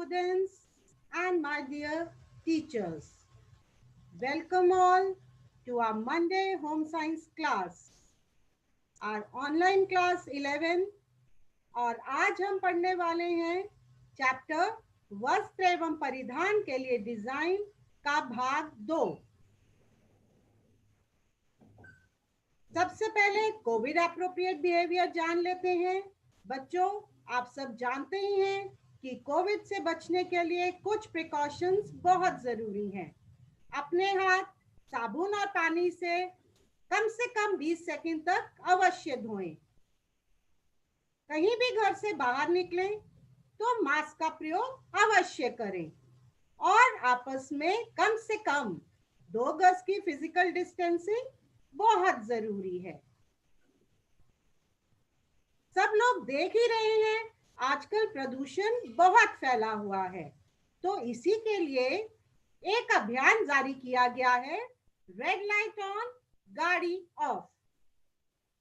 students and my dear teachers. Welcome all to our Monday home science class. Our online class 11 और आज हम पढ़ने वाले हैं चैप्टर वस्त्र एवं परिधान के लिए डिजाइन का भाग 2। सबसे पहले कोविड एप्रोप्रिएट बिहेवियर जान लेते हैं। बच्चों, आप सब जानते ही हैं कि कोविड से बचने के लिए कुछ प्रिकॉशंस बहुत जरूरी हैं। अपने हाथ साबुन और पानी से कम 20 सेकंड तक अवश्य धोएं। कहीं भी घर से बाहर निकलें तो मास्क का प्रयोग अवश्य करें और आपस में कम से कम 2 गज की फिजिकल डिस्टेंसिंग बहुत जरूरी है। सब लोग देख ही रहे हैं आजकल प्रदूषण बहुत फैला हुआ है, तो इसी के लिए एक अभियान जारी किया गया है, रेड लाइट ऑन गाड़ी ऑफ।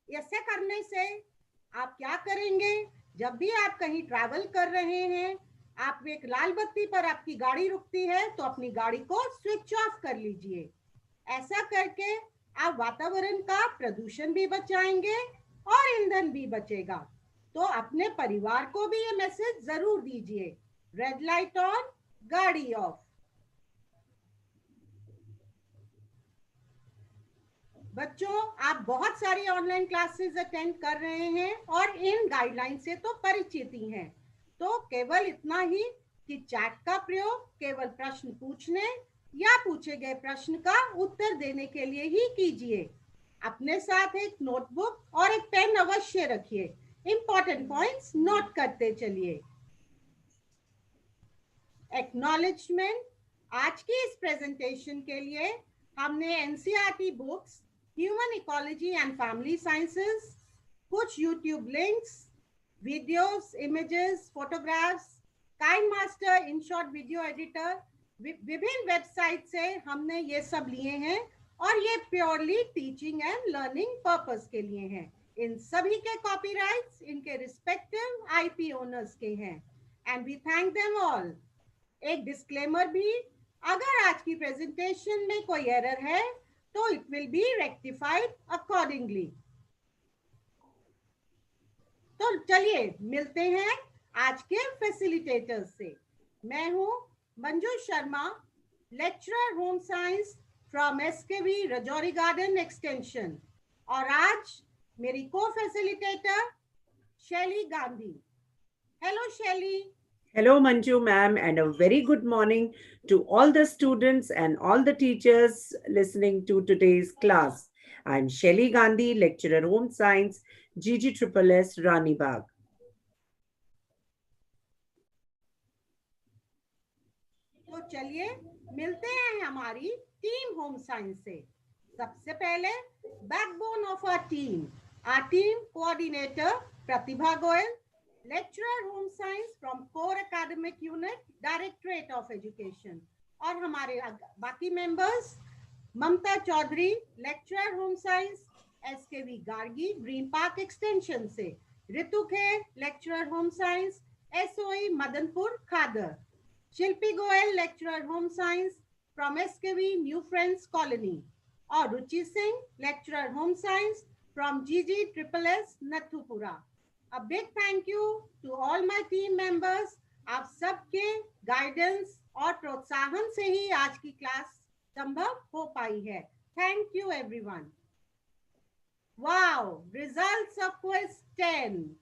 ऐसे करने से आप क्या करेंगे, जब भी आप कहीं ट्रैवल कर रहे हैं, आप एक लाल बत्ती पर आपकी गाड़ी रुकती है तो अपनी गाड़ी को स्विच ऑफ कर लीजिए। ऐसा करके आप वातावरण का प्रदूषण भी बचाएंगे और ईंधन भी बचेगा। तो अपने परिवार को भी ये मैसेज जरूर दीजिए, रेड लाइट ऑन गाड़ी ऑफ। बच्चों, आप बहुत सारी ऑनलाइन क्लासेस अटेंड कर रहे हैं और इन गाइडलाइन से तो परिचित ही हैं। तो केवल इतना ही कि चैट का प्रयोग केवल प्रश्न पूछने या पूछे गए प्रश्न का उत्तर देने के लिए ही कीजिए। अपने साथ एक नोटबुक और एक पेन अवश्य रखिए। इंपॉर्टेंट पॉइंट्स नोट करते चलिए। एक्नॉलेजमेंट। आज की इस प्रेजेंटेशन के लिए हमने NCERT books, human ecology and family sciences, कुछ YouTube links, videos, images, photographs, KineMaster, InShot video editor, विभिन्न वेबसाइट से हमने ये सब लिए हैं और ये purely teaching and learning purpose के लिए हैं। इन सभी के कॉपीराइट्स इनके रिस्पेक्टिव आईपी ओनर्स के हैं and we thank them all. एक डिस्क्लेमर भी, अगर आज की प्रेजेंटेशन में कोई एरर है तो it will be rectified accordingly. तो चलिए मिलते हैं आज के फैसिलिटेटर्स से। मैं हूं Manju Sharma, lecturer home science from SKV Rajouri garden extension, और आज मेरी co-facilitator Shaili Gandhi. Hello Shaili. Hello Manju ma'am, and a very good morning to all the students and all the teachers listening to today's class. I'm Shelly Gandhi, lecturer home science, GGSSS Rani Bagh. तो चलिए मिलते हैं हमारी team home science से। सबसे पहले backbone of our team coordinator Pratibha Goyal, lecturer home science from core academic unit, directorate of education. और हमारे बाकी members, Mamta Chaudhary, lecturer home science SKV Gargi green park extension से, Ritu Kher, lecturer home science SOE Madanpur Khadar, Shilpi Goyal, lecturer home science from SKV new friends colony, और Ruchi Singh, lecturer home science from GGSSS नथुपुरा। A big thank you to all my team members। आप सबके guidance और प्रोत्साहन से ही आज की class संभव हो पाई है। Thank you everyone। Wow, results of quiz 10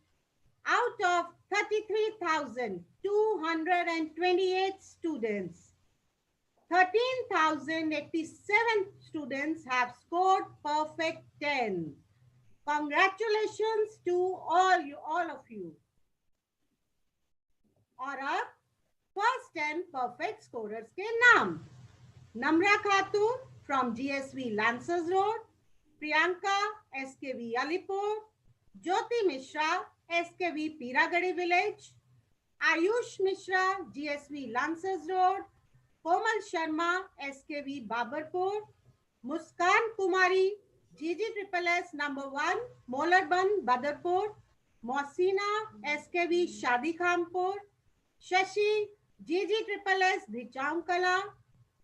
out of 33,228 students, 13,087 students have scored perfect 10. Congratulations to all of you. और अब फर्स्ट 10 परफेक्ट स्कोरर्स के नाम। Namra Khatoon from GSV Lancers road, Priyanka SKV Alipur, Jyoti Mishra SKV Peeragarhi village, Ayush Mishra GSV Lancers road, Komal Sharma SKV Babarpur, Muskan Kumari GGSSS number 1 Molarband Badarpur, Mohsina SKV Shadi Khanpur, Shashi GGSS Dhichankala,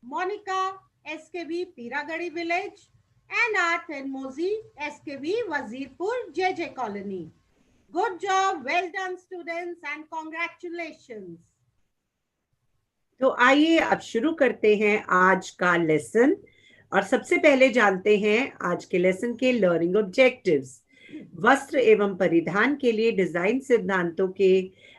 Monica SKV Piragadi Village, and Art and Mozi SKV Wazirpur JJ Colony. Good job, well done students and congratulations. तो आइए अब शुरू करते हैं आज का lesson और सबसे पहले जानते हैं आज के लेसन के लर्निंग ऑब्जेक्टिव्स। वस्त्र एवं परिधान के लिए डिजाइन सिद्धांतों के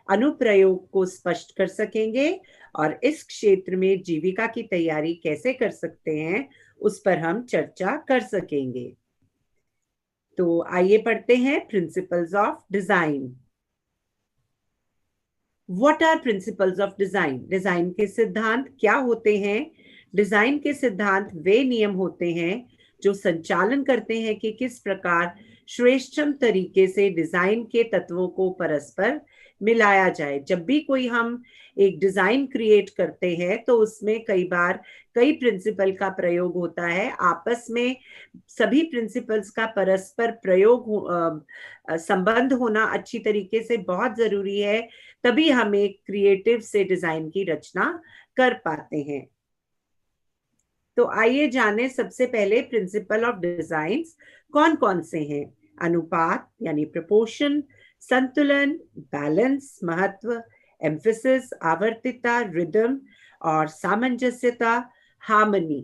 अनुप्रयोग को स्पष्ट कर सकेंगे और इस क्षेत्र में जीविका की तैयारी कैसे कर सकते हैं उस पर हम चर्चा कर सकेंगे। तो आइए पढ़ते हैं principles of design. What are principles of design? Design के सिद्धांत क्या होते हैं? डिजाइन के सिद्धांत वे नियम होते हैं जो संचालन करते हैं कि किस प्रकार श्रेष्ठतम तरीके से डिजाइन के तत्वों को परस्पर मिलाया जाए। जब भी कोई हम एक डिजाइन क्रिएट करते हैं तो उसमें कई बार कई प्रिंसिपल का प्रयोग होता है। आपस में सभी प्रिंसिपल्स का परस्पर प्रयोग संबंध होना अच्छी तरीके से बहुत जरूरी है, तभी हम एक क्रिएटिव से डिजाइन की रचना कर पाते हैं। तो आइए जाने सबसे पहले प्रिंसिपल ऑफ डिजाइन कौन कौन से हैं। अनुपात यानी प्रपोर्शन, संतुलन, बैलेंस, महत्व, एम्फेसिस, आवर्तिता, रिदम और सामंजस्यता, हार्मनी।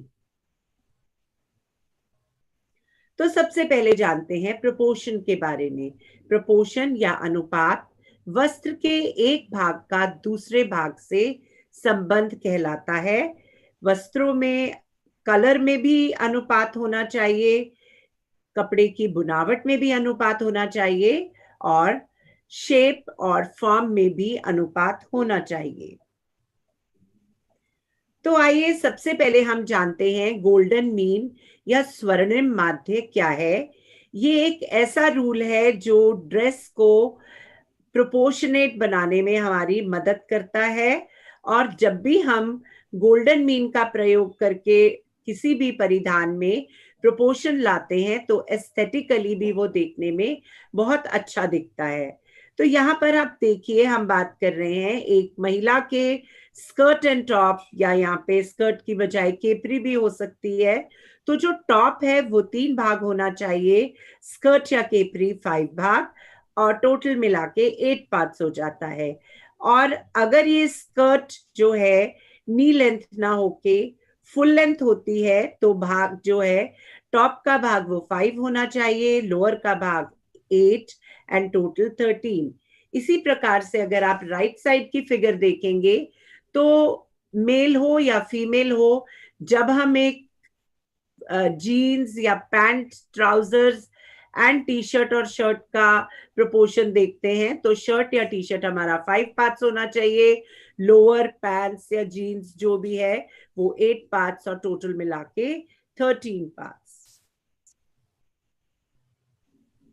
तो सबसे पहले जानते हैं प्रोपोर्शन के बारे में। प्रोपोर्शन या अनुपात वस्त्र के एक भाग का दूसरे भाग से संबंध कहलाता है। वस्त्रों में कलर में भी अनुपात होना चाहिए, कपड़े की बुनावट में भी अनुपात होना चाहिए और शेप और फॉर्म में भी अनुपात होना चाहिए। तो आइए सबसे पहले हम जानते हैं गोल्डन मीन या स्वर्णिम माध्य क्या है। ये एक ऐसा रूल है जो ड्रेस को प्रोपोर्शनेट बनाने में हमारी मदद करता है और जब भी हम गोल्डन मीन का प्रयोग करके किसी भी परिधान में प्रोपोर्शन लाते हैं तो एस्थेटिकली भी वो देखने में बहुत अच्छा दिखता है। तो यहाँ पर आप देखिए, हम बात कर रहे हैं एक महिला के स्कर्ट एंड टॉप, या यहाँ पे स्कर्ट की बजाय केपरी भी हो सकती है। तो जो टॉप है वो 3 भाग होना चाहिए, स्कर्ट या केपरी 5 भाग, और टोटल मिला के 8 पार्ट्स हो जाता है। और अगर ये स्कर्ट जो है नी लेंथ ना होके फुल लेंथ होती है तो भाग जो है टॉप का भाग वो 5 होना चाहिए, लोअर का भाग 8 एंड टोटल 13। इसी प्रकार से अगर आप राइट साइड की फिगर देखेंगे तो मेल हो या फीमेल हो, जब हम एक जीन्स या pant, trousers and T shirt और शर्ट का प्रोपोर्शन देखते हैं तो शर्ट या टी शर्ट हमारा 5 पार्ट्स होना चाहिए, लोअर पैंट्स या जीन्स जो भी है वो 8 पार्ट्स और टोटल मिला के 13 पार्ट्स।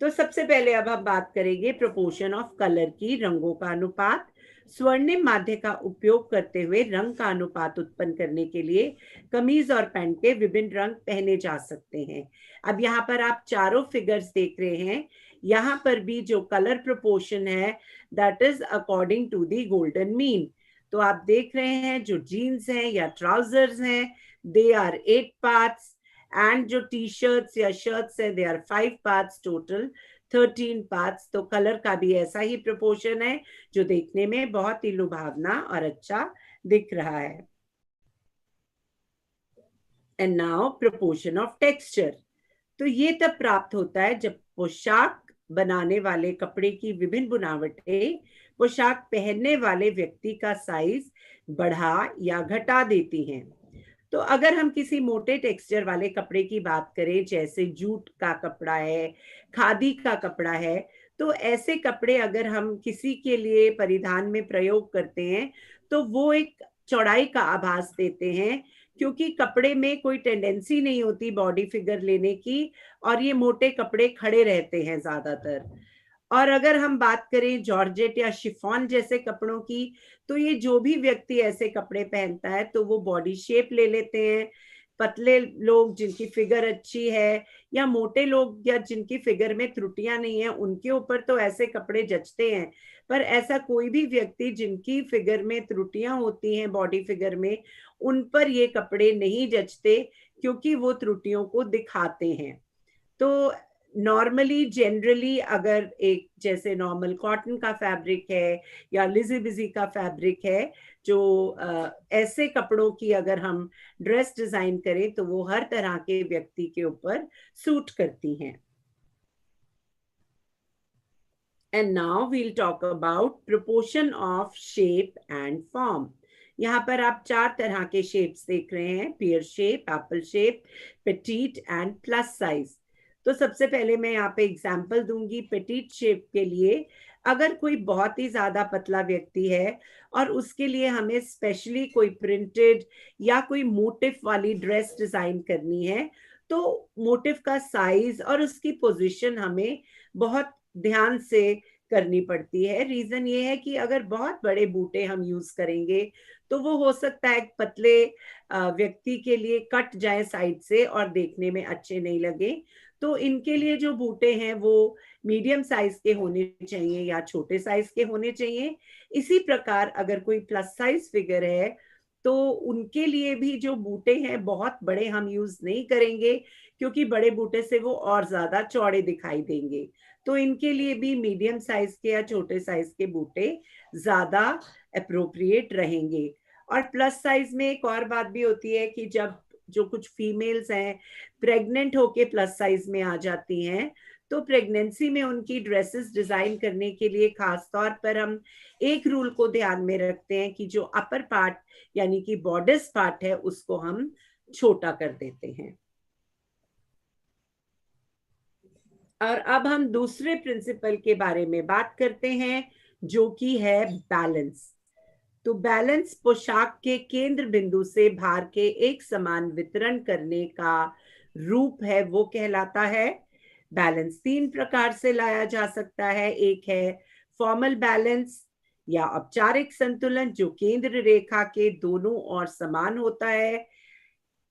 तो सबसे पहले अब हम बात करेंगे प्रोपोर्शन ऑफ कलर की, रंगों का अनुपात। स्वर्णिम माध्य का उपयोग करते हुए रंग का अनुपात उत्पन्न करने के लिए कमीज और पैंट के विभिन्न रंग पहने जा सकते हैं। अब यहाँ पर आप चारों फिगर्स देख रहे हैं, यहाँ पर भी जो कलर प्रोपोर्शन है that is according to the golden mean. तो आप देख रहे हैं जो जीन्स हैं या ट्राउजर्स हैं दे आर 8 पार्ट्स, एंड जो टी शर्ट्स या शर्ट्स है they are 5 parts, total 13 parts. तो कलर का भी ऐसा ही प्रोपोर्शन है जो देखने में बहुत ही लुभावना और अच्छा दिख रहा है। And now proportion of texture. तो ये तब प्राप्त होता है जब पोशाक बनाने वाले कपड़े की विभिन्न बुनावटें पोशाक पहनने वाले व्यक्ति का साइज बढ़ा या घटा देती हैं। तो अगर हम किसी मोटे टेक्सचर वाले कपड़े की बात करें, जैसे जूट का कपड़ा है, खादी का कपड़ा है, तो ऐसे कपड़े अगर हम किसी के लिए परिधान में प्रयोग करते हैं तो वो एक चौड़ाई का आभास देते हैं, क्योंकि कपड़े में कोई टेंडेंसी नहीं होती बॉडी फिगर लेने की और ये मोटे कपड़े खड़े रहते हैं ज्यादातर। और अगर हम बात करें जॉर्जेट या शिफॉन जैसे कपड़ों की, तो ये जो भी व्यक्ति ऐसे कपड़े पहनता है तो वो बॉडी शेप ले लेते हैं, पतले लोग जिनकी फिगर अच्छी है, या मोटे लोग या जिनकी फिगर में त्रुटियां नहीं है, उनके ऊपर तो ऐसे कपड़े जचते हैं। पर ऐसा कोई भी व्यक्ति जिनकी फिगर में त्रुटियां होती हैं, बॉडी फिगर में, उन पर ये कपड़े नहीं जचते, क्योंकि वो त्रुटियों को दिखाते हैं। तो नॉर्मली जनरली अगर एक जैसे नॉर्मल कॉटन का फैब्रिक है या लिजी बिजी का फैब्रिक है, जो ऐसे कपड़ों की अगर हम ड्रेस डिजाइन करें तो वो हर तरह के व्यक्ति के ऊपर सूट करती हैं। And now we'll talk about proportion of shape and form. यहाँ पर आप 4 तरह के शेप्स देख रहे हैं, pear shape, Apple shape, Petit and plus size. तो सबसे पहले मैं यहाँ पे एग्जांपल दूंगी पेटीट शेप के लिए। अगर कोई बहुत ही ज्यादा पतला व्यक्ति है और उसके लिए हमें स्पेशली कोई प्रिंटेड या कोई मोटिफ वाली ड्रेस डिजाइन करनी है, तो मोटिफ का साइज और उसकी पोजीशन हमें बहुत ध्यान से करनी पड़ती है। रीजन ये है कि अगर बहुत बड़े बूटे हम यूज करेंगे तो वो हो सकता है पतले व्यक्ति के लिए कट जाए साइड से और देखने में अच्छे नहीं लगे। तो इनके लिए जो बूटे हैं वो मीडियम साइज के होने चाहिए या छोटे साइज के होने चाहिए। इसी प्रकार अगर कोई प्लस साइज फिगर है तो उनके लिए भी जो बूटे हैं बहुत बड़े हम यूज नहीं करेंगे, क्योंकि बड़े बूटे से वो और ज्यादा चौड़े दिखाई देंगे। तो इनके लिए भी मीडियम साइज के या छोटे साइज के बूटे ज्यादा अप्रोप्रिएट रहेंगे। और प्लस साइज में एक और बात भी होती है कि जब जो कुछ फीमेल्स हैं प्रेग्नेंट होके प्लस साइज में आ जाती हैं, तो प्रेगनेंसी में उनकी ड्रेसेस डिजाइन करने के लिए खास तौर पर हम एक रूल को ध्यान में रखते हैं कि जो अपर पार्ट यानी कि बॉडिस पार्ट है उसको हम छोटा कर देते हैं। और अब हम दूसरे प्रिंसिपल के बारे में बात करते हैं, जो कि है बैलेंस। तो बैलेंस पोशाक के केंद्र बिंदु से भार के एक समान वितरण करने का रूप है, वो कहलाता है बैलेंस। 3 प्रकार से लाया जा सकता है। एक है फॉर्मल बैलेंस या औपचारिक संतुलन, जो केंद्र रेखा के दोनों ओर समान होता है।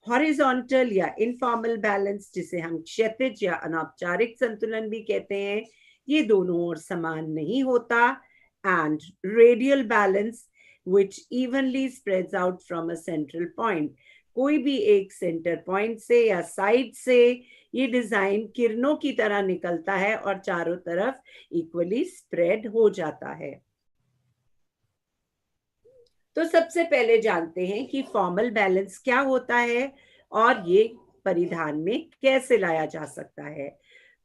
हॉरिजॉन्टल या इनफॉर्मल बैलेंस, जिसे हम क्षैतिज या अनौपचारिक संतुलन भी कहते हैं, ये दोनों ओर समान नहीं होता। And radial balance which evenly spreads out from a central point. कोई भी एक सेंटर पॉइंट से या साइड से ये डिजाइन किरणों की तरह निकलता है और चारों तरफ इक्वली स्प्रेड हो जाता है। तो सबसे पहले जानते हैं कि फॉर्मल बैलेंस क्या होता है और ये परिधान में कैसे लाया जा सकता है।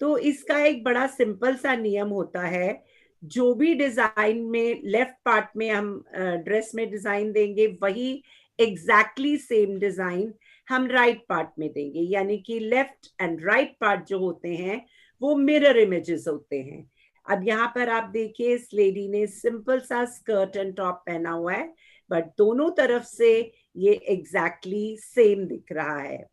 तो इसका एक बड़ा सिंपल सा नियम होता है, जो भी डिजाइन में लेफ्ट पार्ट में हम ड्रेस में डिजाइन देंगे वही एग्जैक्टली सेम डिजाइन हम राइट पार्ट में देंगे। यानी कि लेफ्ट एंड राइट पार्ट जो होते हैं वो मिरर इमेजेस होते हैं। अब यहाँ पर आप देखिए, इस लेडी ने सिंपल सा स्कर्ट एंड टॉप पहना हुआ है, बट दोनों तरफ से ये एग्जैक्टली सेम दिख रहा है।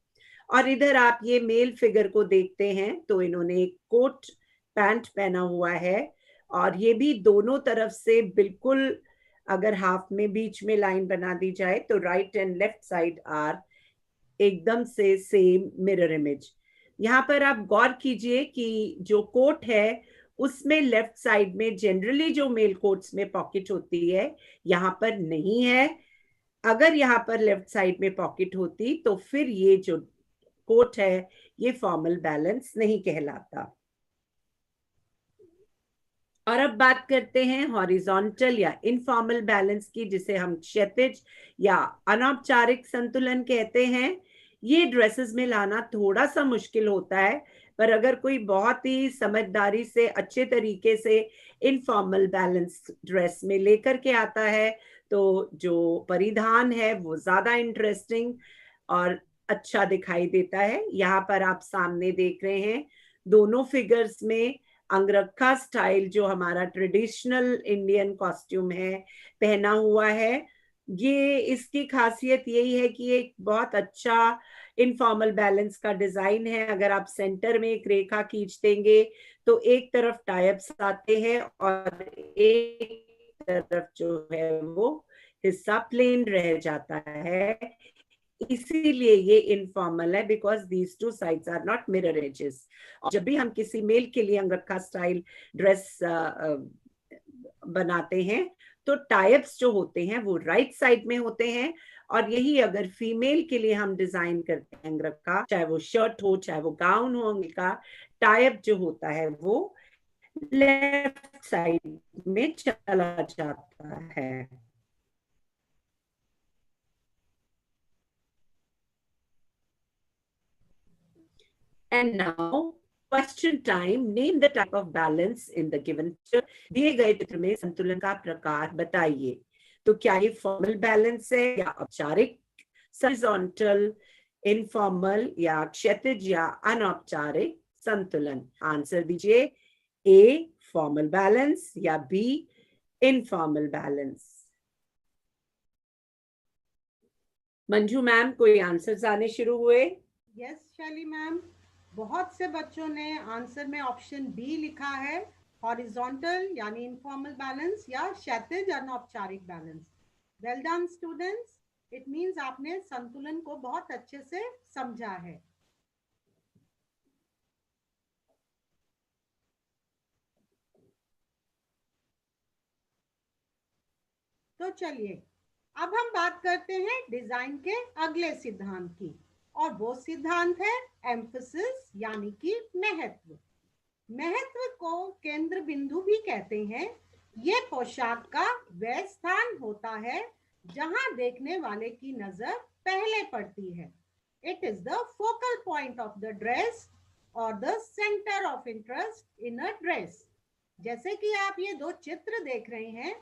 और इधर आप ये मेल फिगर को देखते हैं तो इन्होंने एक कोट पैंट पहना हुआ है, और ये भी दोनों तरफ से बिल्कुल, अगर हाफ में बीच में लाइन बना दी जाए तो right and left side are एकदम से सेम मिरर इमेज। यहाँ पर आप गौर कीजिए कि जो कोट है उसमें लेफ्ट साइड में जनरली जो मेल कोट्स में पॉकेट होती है, यहाँ पर नहीं है। अगर यहाँ पर लेफ्ट साइड में पॉकेट होती तो फिर ये जो कोट है ये फॉर्मल बैलेंस नहीं कहलाता। और अब बात करते हैं हॉरिजॉन्टल या इनफॉर्मल बैलेंस की, जिसे हम क्षैतिज या अनौपचारिक संतुलन कहते हैं। ये ड्रेसेस में लाना थोड़ा सा मुश्किल होता है, पर अगर कोई बहुत ही समझदारी से अच्छे तरीके से इनफॉर्मल बैलेंस ड्रेस में लेकर के आता है तो जो परिधान है वो ज्यादा इंटरेस्टिंग और अच्छा दिखाई देता है। यहाँ पर आप सामने देख रहे हैं दोनों फिगर्स में अंगरखा स्टाइल, जो हमारा ट्रेडिशनल इंडियन कॉस्ट्यूम है, पहना हुआ है। ये इसकी खासियत यही है कि एक बहुत अच्छा इनफॉर्मल बैलेंस का डिजाइन है। अगर आप सेंटर में एक रेखा खींच देंगे तो एक तरफ टाइप्स आते हैं और एक तरफ जो है वो हिस्सा प्लेन रह जाता है। इसीलिए ये इनफॉर्मल है, because these two sides are not mirror images. जब भी हम किसी मेल के लिए अंगरखा स्टाइल ड्रेस बनाते हैं तो टाइप्स जो होते हैं वो राइट साइड में होते हैं, और यही अगर फीमेल के लिए हम डिजाइन करते हैं अंगरखा, चाहे वो शर्ट हो चाहे वो गाउन हो, उनका टाइप जो होता है वो लेफ्ट साइड में चला जाता है। And now, question time. Name the type of balance in the given picture. दिए गए चित्र में संतुलन का प्रकार बताइए। तो क्या ये फॉर्मल बैलेंस है या औपचारिक, हॉरिजॉन्टल, इनफॉर्मल या क्षैतिज या अनौपचारिक संतुलन? आंसर दीजिए। ए फॉर्मल बैलेंस या B informal balance? Manju ma'am, कोई आंसर्स आने शुरू हुए? यस शैली मैम, बहुत से बच्चों ने आंसर में ऑप्शन बी लिखा है, हॉरिजॉन्टल यानी इनफॉर्मल बैलेंस या क्षैतिज अनौपचारिक balance. Well done students, it means आपने संतुलन को बहुत अच्छे से समझा है। तो चलिए अब हम बात करते हैं डिजाइन के अगले सिद्धांत की, और वो सिद्धांत है एम्फसिस यानी कि महत्व। महत्व को केंद्र बिंदु भी कहते हैं। ये पोशाक का वह स्थान होता है जहां देखने वाले की नजर पहले पड़ती है। It is the focal point of the dress और the centre of interest in a dress. जैसे कि आप ये दो चित्र देख रहे हैं,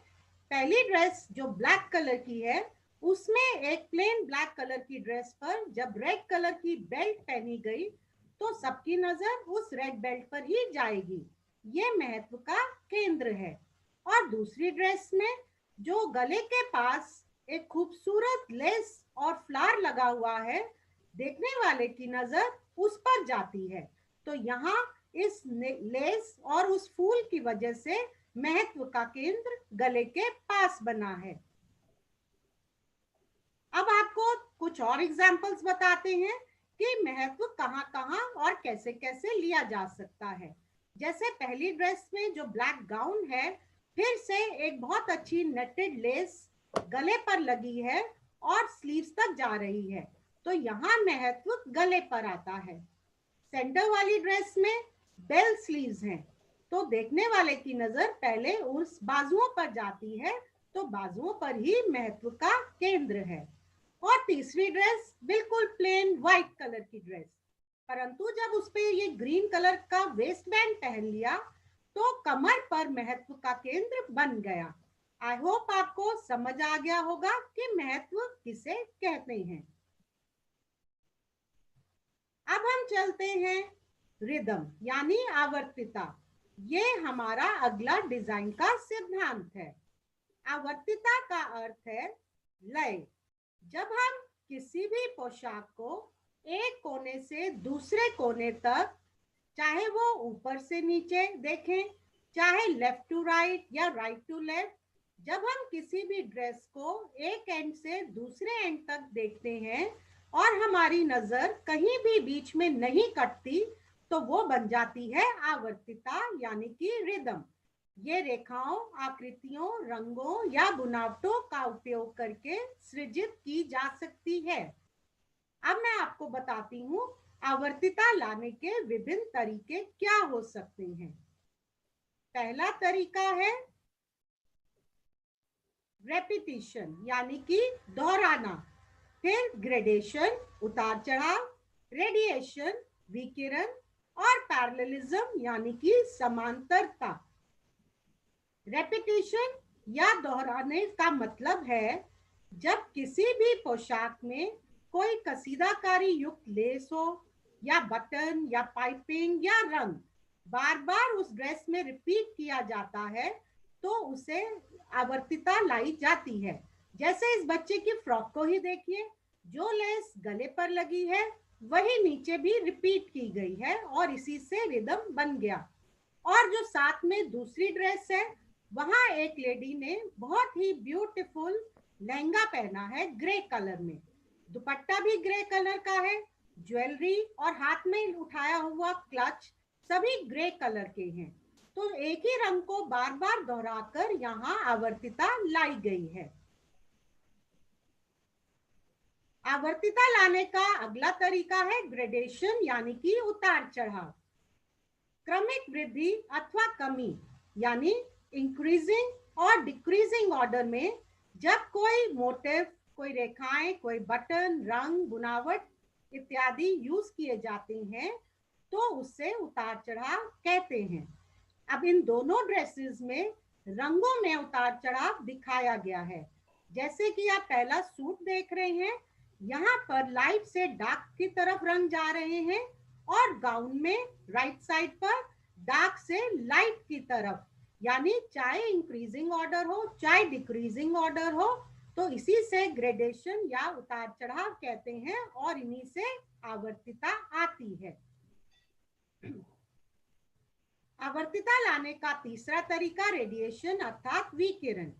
पहली ड्रेस जो ब्लैक कलर की है, उसमें एक प्लेन ब्लैक कलर की ड्रेस पर जब रेड कलर की बेल्ट पहनी गई तो सबकी नजर उस रेड बेल्ट पर ही जाएगी। ये महत्व का केंद्र है। और दूसरी ड्रेस में जो गले के पास एक खूबसूरत लेस और फ्लावर लगा हुआ है, देखने वाले की नजर उस पर जाती है। तो यहाँ इस लेस और उस फूल की वजह से महत्व का केंद्र गले के पास बना है। अब आपको कुछ और एग्जाम्पल्स बताते हैं कि महत्व कहाँ कहाँ और कैसे कैसे लिया जा सकता है। जैसे पहली ड्रेस में जो ब्लैक गाउन है, फिर से एक बहुत अच्छी नेटेड लेस गले पर लगी है और स्लीव्स तक जा रही है, तो यहाँ महत्व गले पर आता है। सेंटर वाली ड्रेस में बेल स्लीव्स हैं, तो देखने वाले की नजर पहले उस बाजुओं पर जाती है, तो बाजुओं पर ही महत्व का केंद्र है। और तीसरी ड्रेस बिल्कुल प्लेन व्हाइट कलर की ड्रेस, परंतु जब उस पे ये ग्रीन कलर का वेस्ट बैंड पहन लिया तो कमर पर महत्व का केंद्र बन गया। आई होप आपको समझ आ गया होगा कि महत्व किसे कहते हैं। अब हम चलते हैं रिदम यानी आवर्तिता। ये हमारा अगला डिजाइन का सिद्धांत है। आवर्तिता का अर्थ है लय। जब हम किसी भी पोशाक को एक कोने से दूसरे कोने तक, चाहे वो ऊपर से नीचे देखें, चाहे लेफ्ट टू राइट या राइट टू लेफ्ट, जब हम किसी भी ड्रेस को एक एंड से दूसरे एंड तक देखते हैं और हमारी नजर कहीं भी बीच में नहीं कटती, तो वो बन जाती है आवर्तिता यानी कि रिदम। ये रेखाओं, आकृतियों, रंगों या बुनावटों का उपयोग करके सृजित की जा सकती है। अब मैं आपको बताती हूँ आवर्तिता लाने के विभिन्न तरीके क्या हो सकते हैं। पहला तरीका है रेपिटिशन यानी कि दोहराना, फिर ग्रेडेशन उतार चढ़ाव, रेडिएशन विकिरण, और पैरेललिज्म यानी कि समांतरता। रेपिटेशन या दोहराने का मतलब है जब किसी भी पोशाक में कोई कसीदाकारी युक्त लेस हो या बटन या पाइपिंग या रंग बार बार उस ड्रेस में रिपीट किया जाता है, तो उसे आवर्तिता लाई जाती है। जैसे इस बच्चे की फ्रॉक को ही देखिए, जो लेस गले पर लगी है वही नीचे भी रिपीट की गई है और इसी से रिदम बन गया। और जो साथ में दूसरी ड्रेस है, वहां एक लेडी ने बहुत ही ब्यूटीफुल लहंगा पहना है ग्रे कलर में। दुपट्टा भी ग्रे कलर का है। ज्वेलरी और हाथ में उठाया हुआ क्लच सभी ग्रे कलर के हैं। तो एक ही रंग को बार बार दोहराकर यहाँ आवर्तिता लाई गई है। आवर्तिता लाने का अगला तरीका है ग्रेडेशन, यानी कि उतार चढ़ाव। क्रमिक वृद्धि अथवा कमी यानी इंक्रीजिंग और डिक्रीजिंग ऑर्डर में जब कोई मोटिव, कोई रेखाएं, कोई बटन, रंग, बुनावट इत्यादि यूज किए जाते हैं तो उससे उतार चढ़ाव कहते हैं। अब इन दोनों ड्रेसेस में रंगों में उतार चढ़ाव दिखाया गया है। जैसे कि आप पहला सूट देख रहे हैं, यहाँ पर लाइट से डार्क की तरफ रंग जा रहे हैं और गाउन में राइट साइड पर डार्क से लाइट की तरफ, यानी चाहे इंक्रीजिंग ऑर्डर हो चाहे डिक्रीजिंग ऑर्डर हो, तो इसी से ग्रेडेशन या उतार चढ़ाव कहते हैं और इन्हीं से आवर्तिता आती है। आवर्तिता लाने का तीसरा तरीका रेडिएशन अर्थात विकिरण।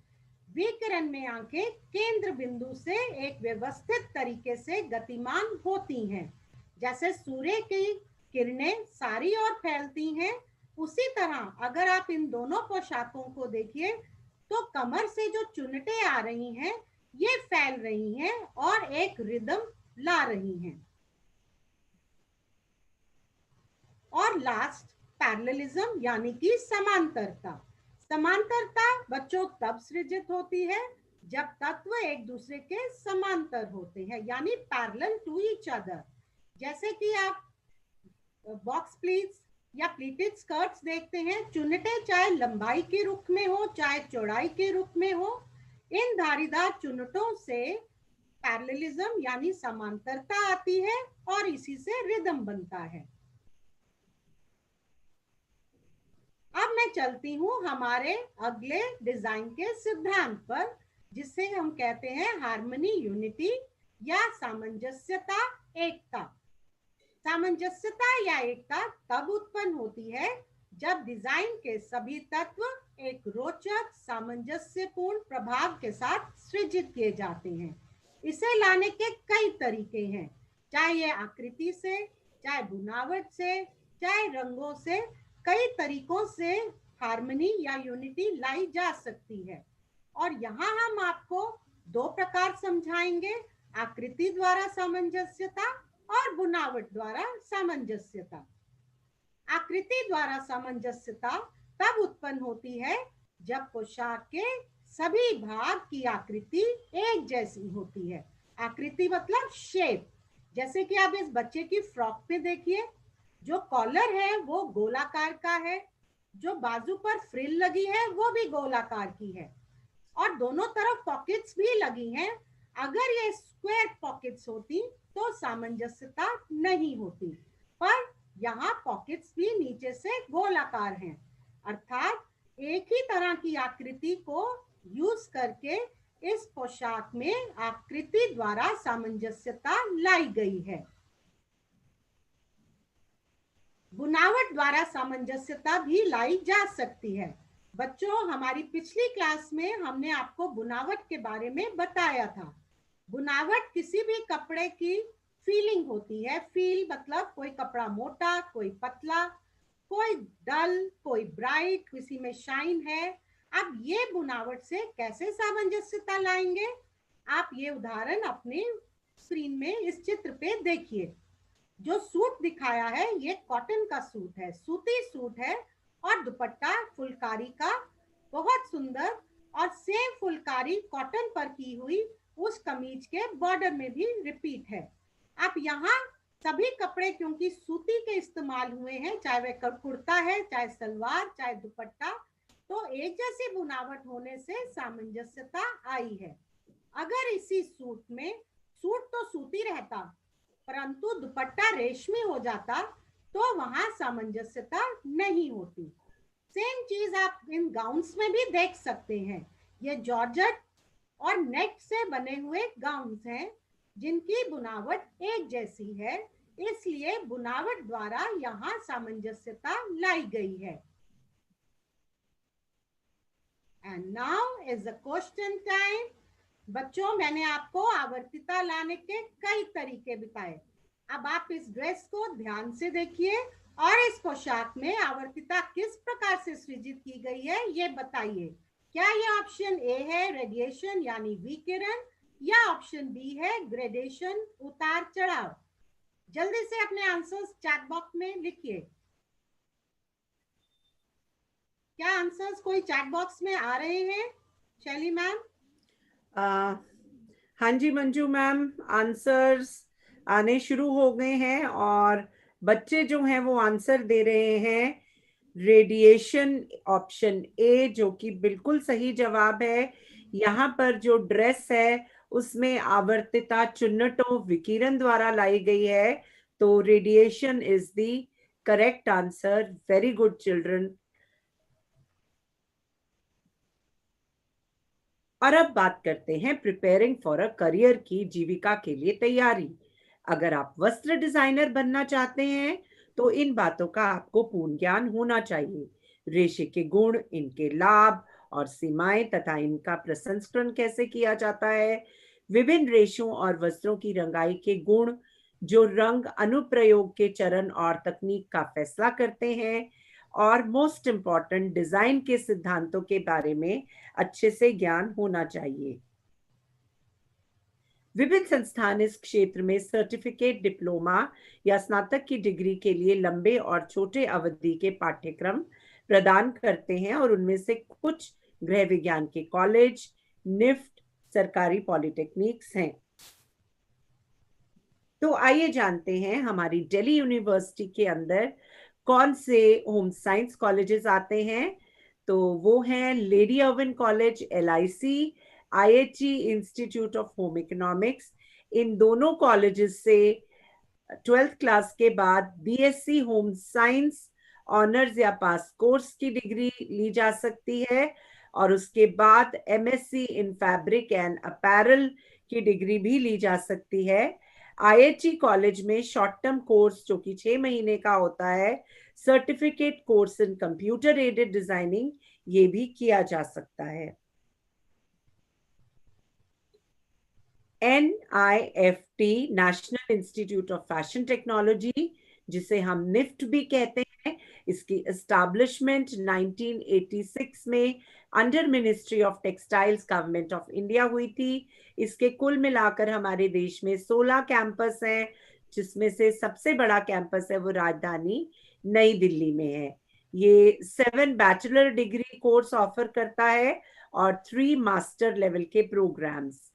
विकिरण में आंखें केंद्र बिंदु से एक व्यवस्थित तरीके से गतिमान होती हैं। जैसे सूर्य की किरणें सारी ओर फैलती हैं, उसी तरह अगर आप इन दोनों पोशाकों को देखिए तो कमर से जो चुन्नटें आ रही हैं ये फैल रही हैं और एक रिदम ला रही हैं। और लास्ट पैरेललिज्म यानी कि समांतरता। समांतरता बच्चों तब सृजित होती है जब तत्व एक दूसरे के समांतर होते हैं, यानी पैरेलल टू ईच अदर। जैसे कि आप बॉक्स प्लीट्स या प्लीटेड स्कर्ट्स देखते हैं, चुन्नटे चाहे लंबाई के रूप में हो चाहे चौड़ाई के रूप में हो, इन धारीदार चुन्नटों से पैरेललिज्म यानी समांतरता आती है और इसी से रिदम बनता है। अब मैं चलती हूँ हमारे अगले डिजाइन के सिद्धांत पर, जिसे हम कहते हैं हार्मनी, यूनिटी या सामंजस्यता, एकता। सामंजस्यता या एकता तब उत्पन्न होती है जब डिजाइन के सभी तत्व एक रोचक सामंजस्यपूर्ण प्रभाव के साथ सृजित किए जाते हैं। इसे लाने के कई तरीके हैं, चाहे ये आकृति से, चाहे बुनावट से, चाहे रंगों से, कई तरीकों से हार्मनी या यूनिटी लाई जा सकती है। और यहाँ हम आपको दो प्रकार समझाएंगे, आकृति द्वारा सामंजस्यता और बुनावट द्वारा सामंजस्यता। आकृति द्वारा सामंजस्यता तब उत्पन्न होती है जब पोशाक के सभी भाग की आकृति एक जैसी होती है। आकृति मतलब शेप। जैसे कि आप इस बच्चे की फ्रॉक पे देखिए, जो कॉलर है वो गोलाकार का है, जो बाजू पर फ्रिल लगी है वो भी गोलाकार की है और दोनों तरफ पॉकेट्स भी लगी हैं। अगर ये स्क्वायर पॉकेट्स होती तो सामंजस्यता नहीं होती, पर यहाँ पॉकेट्स भी नीचे से गोलाकार हैं, अर्थात एक ही तरह की आकृति को यूज करके इस पोशाक में आकृति द्वारा सामंजस्यता लाई गई है। बुनावट द्वारा सामंजस्यता भी लाई जा सकती है। बच्चों, हमारी पिछली क्लास में हमने आपको बुनावट के बारे में बताया था। बुनावट किसी भी कपड़े की फीलिंग होती है। फील मतलब कोई कपड़ा मोटा, कोई पतला, कोई डल, कोई ब्राइट, किसी में शाइन है। अब ये बुनावट से कैसे सामंजस्यता लाएंगे, आप ये उदाहरण अपने स्क्रीन में इस चित्र पे देखिए। जो सूट दिखाया है ये कॉटन का सूट है, सूती सूट है और दुपट्टा फुलकारी का बहुत सुंदर, और सेम फुलकारी कॉटन पर की हुई उस कमीज के बॉर्डर में भी रिपीट है। अब यहाँ सभी कपड़े क्योंकि सूती के इस्तेमाल हुए हैं, चाहे वह कुर्ता है, चाहे सलवार, चाहे दुपट्टा, तो एक जैसी बुनावट होने से सामंजस्यता आई है। अगर इसी सूट में, सूट तो सूती रहता परंतु दुपट्टा रेशमी हो जाता तो वहां सामंजस्यता नहीं होती। सेम चीज आप इन गाउन्स में भी देख सकते हैं। ये जॉर्जेट और नेट से बने हुए गाउन्स हैं जिनकी बुनावट एक जैसी है, इसलिए बुनावट द्वारा यहाँ सामंजस्यता लाई गई है। And now is the question time. बच्चों, मैंने आपको आवर्तिता लाने के कई तरीके बताए। अब आप इस ड्रेस को ध्यान से देखिए और इस पोशाक में आवर्तिता किस प्रकार से सृजित की गई है ये बताइए। क्या ये ऑप्शन ए है रेडिएशन यानी विकिरण, या ऑप्शन बी है ग्रेडेशन उतार चढ़ाव? जल्दी से अपने आंसर्स चैट बॉक्स में लिखिए। क्या आंसर्स कोई चैट बॉक्स में आ रहे हैं शैली मैम? हाँ जी मंजू मैम, आंसर्स आने शुरू हो गए हैं और बच्चे जो हैं वो आंसर दे रहे हैं रेडिएशन, ऑप्शन ए, जो कि बिल्कुल सही जवाब है। यहाँ पर जो ड्रेस है उसमें आवर्तिता चुन्नटों विकिरण द्वारा लाई गई है, तो radiation is the correct answer. Very good children. और अब बात करते हैं प्रिपेयरिंग फॉर अ करियर की, जीविका के लिए तैयारी। अगर आप वस्त्र डिजाइनर बनना चाहते हैं तो इन बातों का आपको पूर्ण ज्ञान होना चाहिए। रेशे के गुण, इनके लाभ और सीमाएं तथा इनका प्रसंस्करण कैसे किया जाता है, विभिन्न रेशों और वस्त्रों की रंगाई के गुण जो रंग अनुप्रयोग के चरण और तकनीक का फैसला करते हैं, और मोस्ट इम्पॉर्टेंट डिजाइन के सिद्धांतों के बारे में अच्छे से ज्ञान होना चाहिए। विभिन्न संस्थान इस क्षेत्र में सर्टिफिकेट, डिप्लोमा या स्नातक की डिग्री के लिए लंबे और छोटे अवधि के पाठ्यक्रम प्रदान करते हैं और उनमें से कुछ गृह विज्ञान के कॉलेज, निफ्ट, सरकारी पॉलिटेक्निक्स हैं। तो आइए जानते हैं हमारी दिल्ली यूनिवर्सिटी के अंदर कौन से होम साइंस कॉलेजेस आते हैं। तो वो हैं lady Irwin college LIC, IHE institute of home economics. इन दोनों कॉलेजेस से 12th क्लास के बाद BSc होम साइंस ऑनर्स या पास कोर्स की डिग्री ली जा सकती है, और उसके बाद MSc in fabric and apparel की डिग्री भी ली जा सकती है। IHE कॉलेज में शॉर्ट टर्म कोर्स जो कि 6 महीने का होता है, certificate course in computer aided designing, ये भी किया जा सकता है। NIFT national institute of fashion technology, जिसे हम निफ्ट भी कहते हैं, इसकी एस्टैब्लिशमेंट 1986 में under ministry of textiles government of India हुई थी। इसके कुल मिलाकर हमारे देश में 16 कैंपस हैं, जिसमें से सबसे बड़ा कैंपस है वो राजधानी नई दिल्ली में है। ये 7 बैचलर डिग्री कोर्स ऑफर करता है और 3 मास्टर लेवल के प्रोग्राम्स।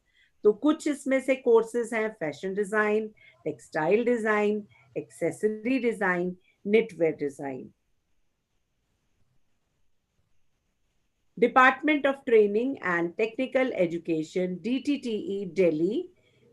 तो कुछ इसमें से कोर्सेज हैं fashion design, textile design, accessory design, knitwear design. Department of training and technical education DTTE Delhi,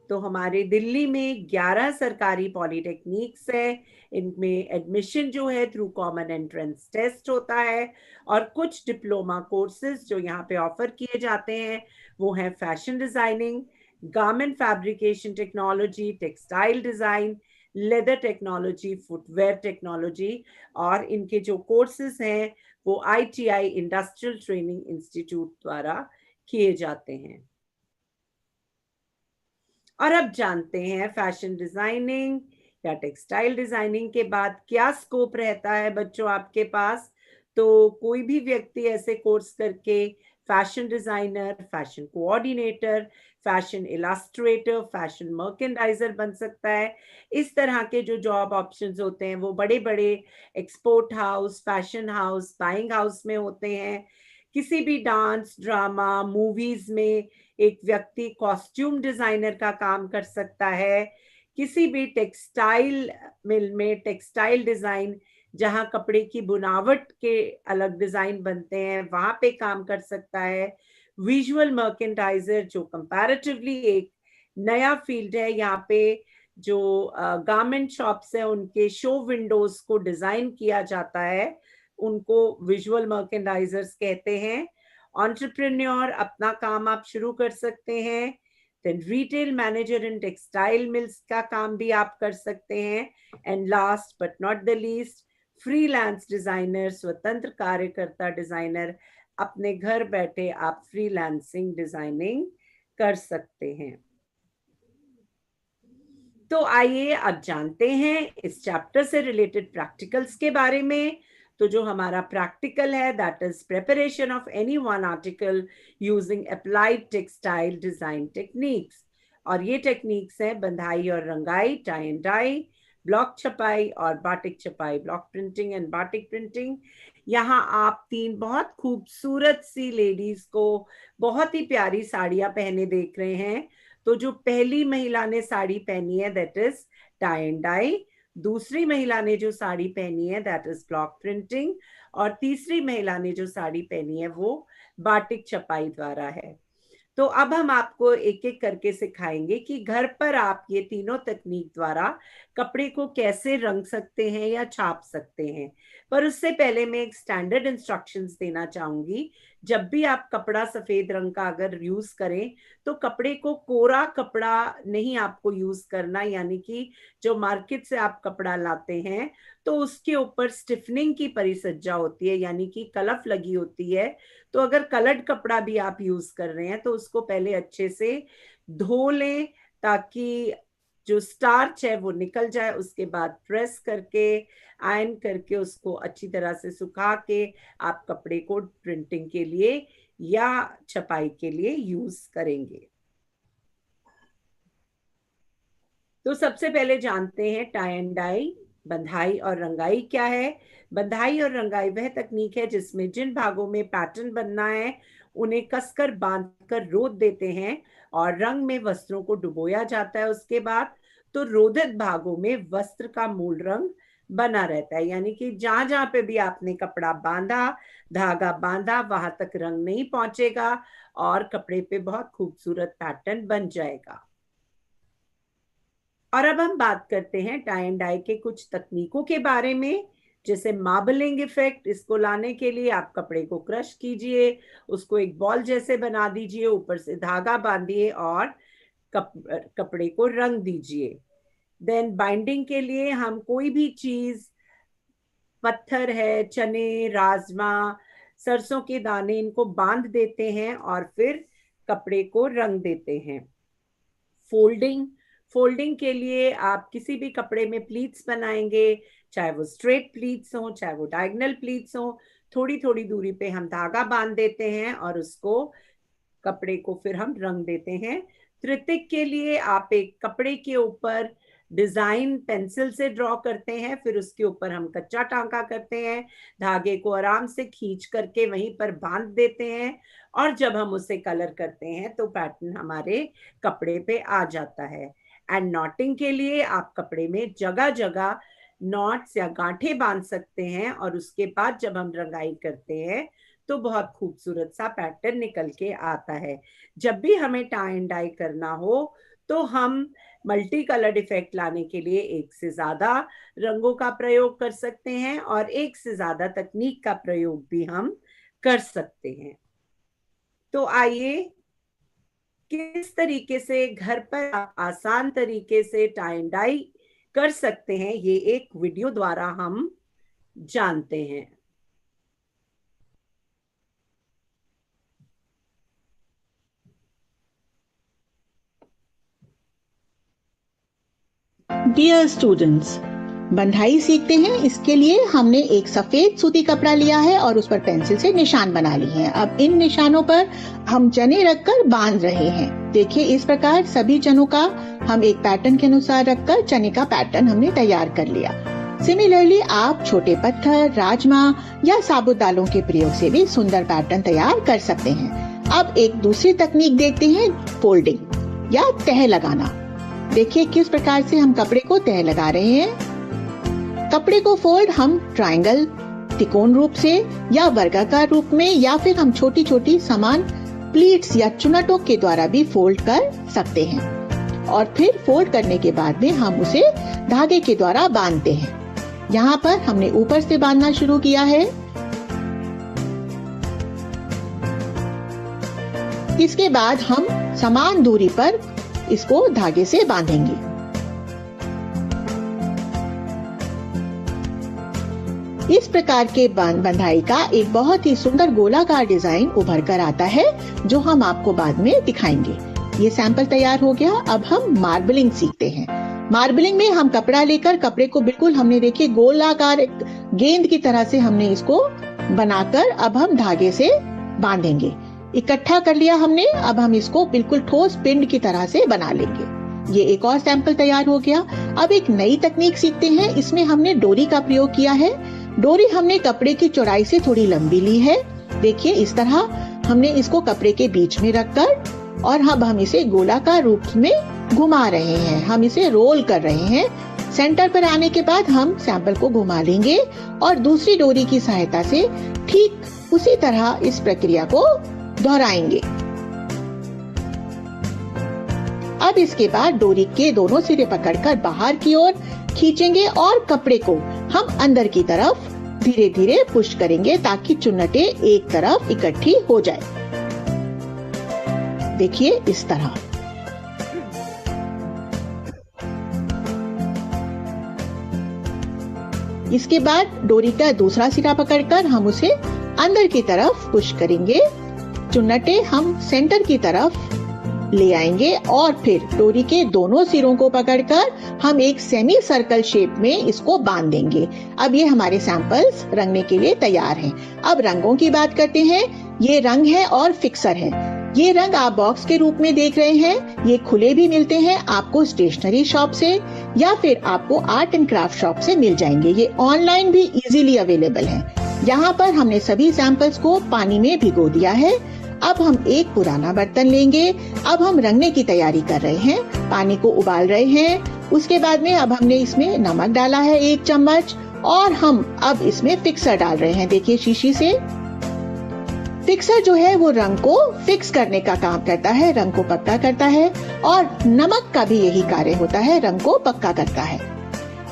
तो हमारे दिल्ली में 11 सरकारी पॉलिटेक्निक्स है। इनमें एडमिशन जो है थ्रू कॉमन एंट्रेंस टेस्ट होता है, और कुछ डिप्लोमा कोर्सेज जो यहाँ पे ऑफर किए जाते हैं वो हैं fashion designing, garment fabrication technology, textile design, leather technology, footwear technology, और इनके जो कोर्सेज हैं वो ITI इंडस्ट्रियल ट्रेनिंग इंस्टीट्यूट द्वारा किए जाते हैं। और अब जानते हैं फैशन डिजाइनिंग या टेक्सटाइल डिजाइनिंग के बाद क्या स्कोप रहता है बच्चों आपके पास। तो कोई भी व्यक्ति ऐसे कोर्स करके fashion designer, fashion coordinator, fashion Illustrator, fashion मर्केंडाइजर बन सकता है। इस तरह के जो जॉब ऑप्शंस होते हैं वो बड़े बड़े export house, fashion house, buying house में होते हैं। किसी भी डांस, ड्रामा, मूवीज में एक व्यक्ति कॉस्ट्यूम डिजाइनर का काम कर सकता है। किसी भी टेक्सटाइल मिल में टेक्सटाइल डिजाइन, जहां कपड़े की बुनावट के अलग डिजाइन बनते हैं, वहां पे काम कर सकता है। विजुअल मर्केंडाइजर जो कंपैरेटिवली एक नया फील्ड है, यहाँ पे जो गारमेंट शॉप्स है उनके शो विंडोज को डिजाइन किया जाता है, उनको विजुअल मर्केंडाइजर्स कहते हैं। एंटरप्रेन्योर, अपना काम आप शुरू कर सकते हैं। Then retail manager in textile mills का काम भी आप कर सकते हैं। And last but not the least, freelance designer, स्वतंत्र कार्यकर्ता डिजाइनर, अपने घर बैठे आप फ्रीलांसिंग डिजाइनिंग कर सकते हैं। तो आइए अब जानते हैं इस चैप्टर से रिलेटेड प्रैक्टिकल्स के बारे में। तो जो हमारा प्रैक्टिकल है that is preparation of any one article using applied textile design techniques. और ये टेक्निक्स है बंधाई और रंगाई, टाई एंड डाई, ब्लॉक छपाई और बाटिक छपाई, block printing and batik printing. यहाँ आप तीन बहुत खूबसूरत सी लेडीज को बहुत ही प्यारी साड़ियां पहने देख रहे हैं। तो जो पहली महिला ने साड़ी पहनी है that is tie and dye, दूसरी महिला ने जो साड़ी पहनी है दैट इज ब्लॉक प्रिंटिंग, और तीसरी महिला ने जो साड़ी पहनी है वो बाटिक छपाई द्वारा है। तो अब हम आपको एक एक करके सिखाएंगे कि घर पर आप ये तीनों तकनीक द्वारा कपड़े को कैसे रंग सकते हैं या छाप सकते हैं। पर उससे पहले मैं एक स्टैंडर्ड इंस्ट्रक्शंस देना चाहूंगी। जब भी आप कपड़ा सफेद रंग का अगर यूज करें तो कपड़े को कोरा कपड़ा नहीं आपको यूज करना, यानी कि जो मार्केट से आप कपड़ा लाते हैं तो उसके ऊपर स्टिफनिंग की परिसज्जा होती है, यानी कि कलफ लगी होती है। तो अगर कलर्ड कपड़ा भी आप यूज कर रहे हैं तो उसको पहले अच्छे से धो लें ताकि जो स्टार्च है वो निकल जाए। उसके बाद प्रेस करके आयरन करके उसको अच्छी तरह से सुखा के आप कपड़े को प्रिंटिंग के लिए या छपाई के लिए यूज करेंगे। तो सबसे पहले जानते हैं टाई एंड डाई, बंधाई और रंगाई क्या है। बंधाई और रंगाई वह तकनीक है जिसमें जिन भागों में पैटर्न बनना है उन्हें कसकर बांधकर रोध देते हैं और रंग में वस्त्रों को डुबोया जाता है। उसके बाद तो रोधित भागों में वस्त्र का मूल रंग बना रहता है, यानी कि जहां जहां पे भी आपने कपड़ा बांधा, धागा बांधा, वहां तक रंग नहीं पहुंचेगा और कपड़े पे बहुत खूबसूरत पैटर्न बन जाएगा। और अब हम बात करते हैं टाई एंड डाई के कुछ तकनीकों के बारे में, जैसे मार्बलिंग इफेक्ट। इसको लाने के लिए आप कपड़े को क्रश कीजिए, उसको एक बॉल जैसे बना दीजिए, ऊपर से धागा बांधिए और कपड़े को रंग दीजिए। देन बाइंडिंग के लिए हम कोई भी चीज, पत्थर है, चने, राजमा, सरसों के दाने, इनको बांध देते हैं और फिर कपड़े को रंग देते हैं। फोल्डिंग के लिए आप किसी भी कपड़े में प्लीट्स बनाएंगे, चाहे वो स्ट्रेट प्लीट्स हो चाहे वो डायगोनल प्लीट्स हो। थोड़ी थोड़ी दूरी पे हम धागा बांध देते हैं और उसको कपड़े को फिर हम रंग देते हैं। तृतीयक के लिए आप एक कपड़े के ऊपर डिजाइन पेंसिल से ड्रॉ करते हैं, फिर उसके ऊपर हम कच्चा टांका करते हैं, धागे को आराम से खींच करके वहीं पर बांध देते हैं और जब हम उसे कलर करते हैं तो पैटर्न हमारे कपड़े पे आ जाता है। एंड नॉटिंग के लिए आप कपड़े में जगह जगह नॉट्स या गांठें बांध सकते हैं और उसके बाद जब हम रंगाई करते हैं तो बहुत खूबसूरत सा पैटर्न निकल के आता है। जब भी हमें टाई एंड डाई करना हो तो हम मल्टी कलर्ड इफेक्ट लाने के लिए एक से ज्यादा रंगों का प्रयोग कर सकते हैं और एक से ज्यादा तकनीक का प्रयोग भी हम कर सकते हैं। तो आइए किस तरीके से घर पर आप आसान तरीके से टाई एंड डाई कर सकते हैं ये एक वीडियो द्वारा हम जानते हैं। डियर स्टूडेंट्स, बंधाई सीखते हैं, इसके लिए हमने एक सफेद सूती कपड़ा लिया है और उस पर पेंसिल से निशान बना लिए हैं। अब इन निशानों पर हम चने रखकर बांध रहे हैं। देखिए इस प्रकार सभी चनों का हम एक पैटर्न के अनुसार रखकर चने का पैटर्न हमने तैयार कर लिया। सिमिलरली आप छोटे पत्थर, राजमा या साबुत दालों के प्रयोग से भी सुंदर पैटर्न तैयार कर सकते हैं। अब एक दूसरी तकनीक देखते हैं, फोल्डिंग या तह लगाना। देखिए किस प्रकार से हम कपड़े को तह लगा रहे हैं। कपड़े को फोल्ड हम ट्रायंगल, त्रिकोण रूप से या वर्गाकार रूप में या फिर हम छोटी छोटी समान प्लीट्स या चुनटों के द्वारा भी फोल्ड कर सकते हैं और फिर फोल्ड करने के बाद में हम उसे धागे के द्वारा बांधते हैं। यहाँ पर हमने ऊपर से बांधना शुरू किया है। इसके बाद हम समान दूरी पर इसको धागे से बांधेंगे। इस प्रकार के बंधाई का एक बहुत ही सुंदर गोलाकार डिजाइन उभर कर आता है जो हम आपको बाद में दिखाएंगे। ये सैंपल तैयार हो गया। अब हम मार्बलिंग सीखते हैं। मार्बलिंग में हम कपड़ा लेकर कपड़े को बिल्कुल हमने देखिए गोलाकार गेंद की तरह से हमने इसको बनाकर अब हम धागे से बांधेंगे। इकट्ठा कर लिया हमने। अब हम इसको बिल्कुल ठोस पिंड की तरह से बना लेंगे। ये एक और सैंपल तैयार हो गया। अब एक नई तकनीक सीखते हैं। इसमें हमने डोरी का प्रयोग किया है। डोरी हमने कपड़े की चौड़ाई से थोड़ी लंबी ली है। देखिए इस तरह हमने इसको कपड़े के बीच में रखकर और अब हम इसे गोलाकार रूप में घुमा रहे हैं। हम इसे रोल कर रहे हैं। सेंटर पर आने के बाद हम सैंपल को घुमा लेंगे और दूसरी डोरी की सहायता से ठीक उसी तरह इस प्रक्रिया को दोहराएंगे। अब इसके बाद डोरी के दोनों सिरे पकड़कर बाहर की ओर खींचेंगे और कपड़े को हम अंदर की तरफ धीरे धीरे पुश करेंगे ताकि चुन्नटें एक तरफ इकट्ठी हो जाए। देखिए इस तरह। इसके बाद डोरी का दूसरा सिरा पकड़कर हम उसे अंदर की तरफ पुश करेंगे। चुन्नटें हम सेंटर की तरफ ले आएंगे और फिर डोरी के दोनों सिरों को पकड़कर हम एक सेमी सर्कल शेप में इसको बांध देंगे। अब ये हमारे सैंपल्स रंगने के लिए तैयार हैं। अब रंगों की बात करते हैं। ये रंग है और फिक्सर है। ये रंग आप बॉक्स के रूप में देख रहे हैं। ये खुले भी मिलते हैं आपको स्टेशनरी शॉप से या फिर आपको आर्ट एंड क्राफ्ट शॉप से मिल जाएंगे। ये ऑनलाइन भी इजीली अवेलेबल है। यहाँ पर हमने सभी सैंपल्स को पानी में भिगो दिया है। अब हम एक पुराना बर्तन लेंगे। अब हम रंगने की तैयारी कर रहे हैं। पानी को उबाल रहे हैं। उसके बाद में अब हमने इसमें नमक डाला है 1 चम्मच और हम अब इसमें फिक्सर डाल रहे हैं। देखिए शीशी से फिक्सर जो है वो रंग को फिक्स करने का काम करता है, रंग को पक्का करता है और नमक का भी यही कार्य होता है, रंग को पक्का करता है।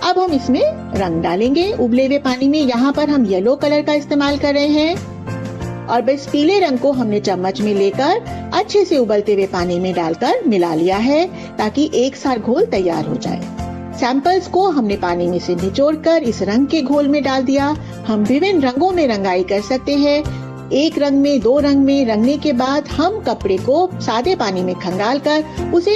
अब हम इसमें रंग डालेंगे उबले हुए पानी में। यहाँ पर हम येलो कलर का इस्तेमाल कर रहे हैं और बस पीले रंग को हमने चम्मच में लेकर अच्छे से उबलते हुए पानी में डालकर मिला लिया है ताकि एक साथ घोल तैयार हो जाए। सैंपल्स को हमने पानी में से निचोड़कर इस रंग के घोल में डाल दिया। हम विभिन्न रंगों में रंगाई कर सकते हैं। एक रंग में, 2 रंग में रंगने के बाद हम कपड़े को सादे पानी में खंगालकर उसे